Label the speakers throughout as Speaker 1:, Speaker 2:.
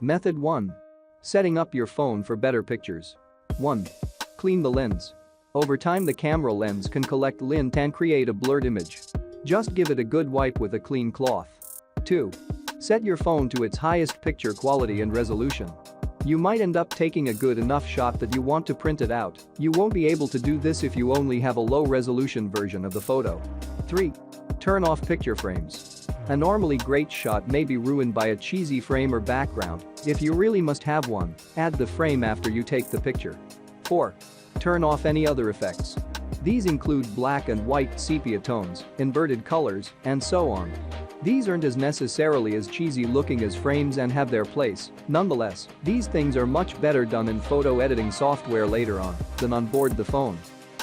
Speaker 1: Method 1. Setting up your phone for better pictures. 1. Clean the lens. Over time the camera lens can collect lint and create a blurred image. Just give it a good wipe with a clean cloth. 2. Set your phone to its highest picture quality and resolution. You might end up taking a good enough shot that you want to print it out. You won't be able to do this if you only have a low-resolution version of the photo. 3. Turn off picture frames. A normally great shot may be ruined by a cheesy frame or background. If you really must have one, add the frame after you take the picture. 4. Turn off any other effects. These include black and white sepia tones, inverted colors, and so on. These aren't as necessarily as cheesy looking as frames and have their place. Nonetheless, these things are much better done in photo editing software later on than on board the phone.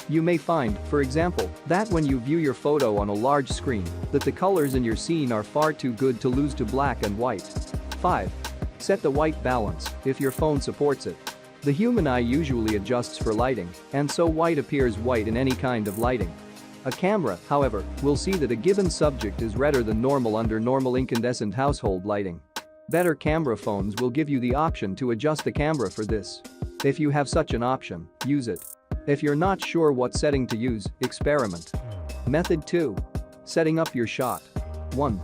Speaker 1: You may find, for example, that when you view your photo on a large screen, that the colors in your scene are far too good to lose to black and white. 5. Set the white balance, if your phone supports it. The human eye usually adjusts for lighting, and so white appears white in any kind of lighting. A camera, however, will see that a given subject is redder than normal under normal incandescent household lighting. Better camera phones will give you the option to adjust the camera for this. If you have such an option, use it. If you're not sure what setting to use, experiment. Method 2. Setting up your shot. 1.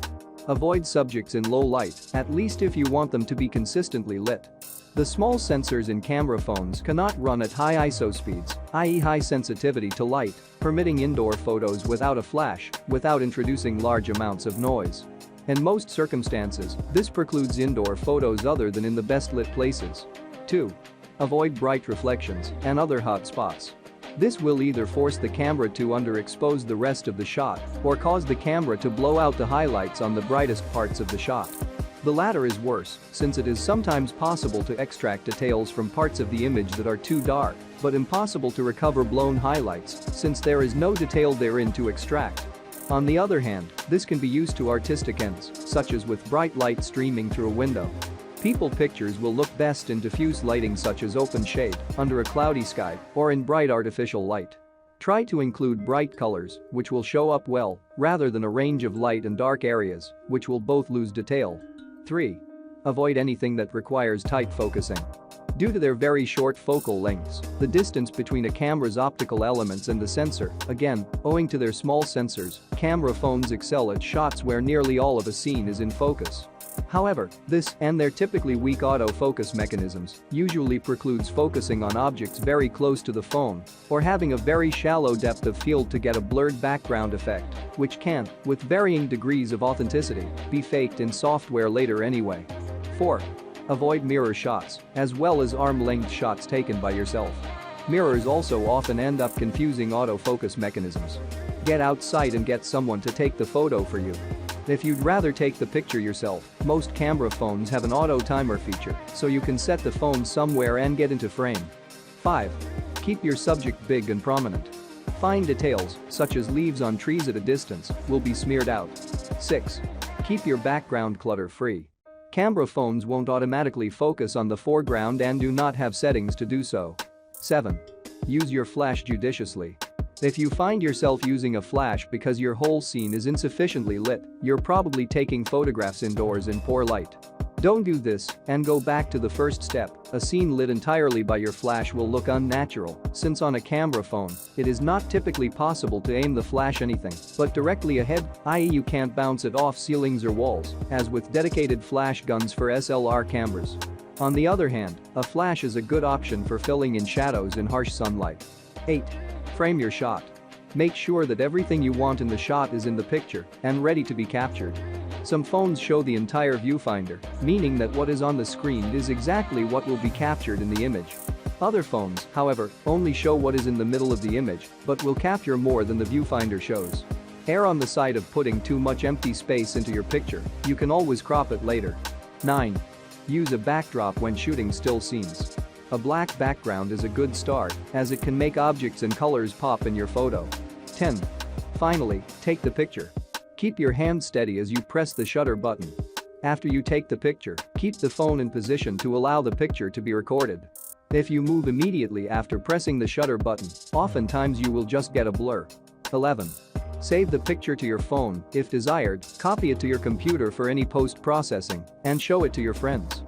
Speaker 1: Avoid subjects in low light, at least if you want them to be consistently lit. The small sensors in camera phones cannot run at high ISO speeds, i.e. high sensitivity to light, permitting indoor photos without a flash, without introducing large amounts of noise. In most circumstances, this precludes indoor photos other than in the best lit places. 2. Avoid bright reflections and other hot spots. This will either force the camera to underexpose the rest of the shot or cause the camera to blow out the highlights on the brightest parts of the shot. The latter is worse, since it is sometimes possible to extract details from parts of the image that are too dark, but impossible to recover blown highlights, since there is no detail therein to extract. On the other hand, this can be used to artistic ends, such as with bright light streaming through a window. People pictures will look best in diffuse lighting such as open shade, under a cloudy sky, or in bright artificial light. Try to include bright colors, which will show up well, rather than a range of light and dark areas, which will both lose detail. 3. Avoid anything that requires tight focusing. Due to their very short focal lengths, the distance between a camera's optical elements and the sensor, again, owing to their small sensors, camera phones excel at shots where nearly all of a scene is in focus. However, this and their typically weak autofocus mechanisms usually precludes focusing on objects very close to the phone or having a very shallow depth of field to get a blurred background effect, which can, with varying degrees of authenticity, be faked in software later anyway. 4. Avoid mirror shots, as well as arm-length shots taken by yourself. Mirrors also often end up confusing autofocus mechanisms. Get outside and get someone to take the photo for you. If you'd rather take the picture yourself, most camera phones have an auto timer feature, so you can set the phone somewhere and get into frame. 5. Keep your subject big and prominent. Fine details, such as leaves on trees at a distance, will be smeared out. 6. Keep your background clutter-free. Camera phones won't automatically focus on the foreground and do not have settings to do so. 7. Use your flash judiciously. If you find yourself using a flash because your whole scene is insufficiently lit, you're probably taking photographs indoors in poor light. Don't do this and go back to the first step. A scene lit entirely by your flash will look unnatural, since on a camera phone, it is not typically possible to aim the flash anything but directly ahead, i.e. you can't bounce it off ceilings or walls, as with dedicated flash guns for SLR cameras. On the other hand, a flash is a good option for filling in shadows in harsh sunlight. 8. Frame your shot. Make sure that everything you want in the shot is in the picture and ready to be captured. Some phones show the entire viewfinder, meaning that what is on the screen is exactly what will be captured in the image. Other phones, however, only show what is in the middle of the image, but will capture more than the viewfinder shows. Err on the side of putting too much empty space into your picture. You can always crop it later. 9. Use a backdrop when shooting still scenes. A black background is a good start, as it can make objects and colors pop in your photo. 10. Finally, take the picture. Keep your hand steady as you press the shutter button. After you take the picture, keep the phone in position to allow the picture to be recorded. If you move immediately after pressing the shutter button, oftentimes you will just get a blur. 11. Save the picture to your phone, if desired, copy it to your computer for any post-processing, and show it to your friends.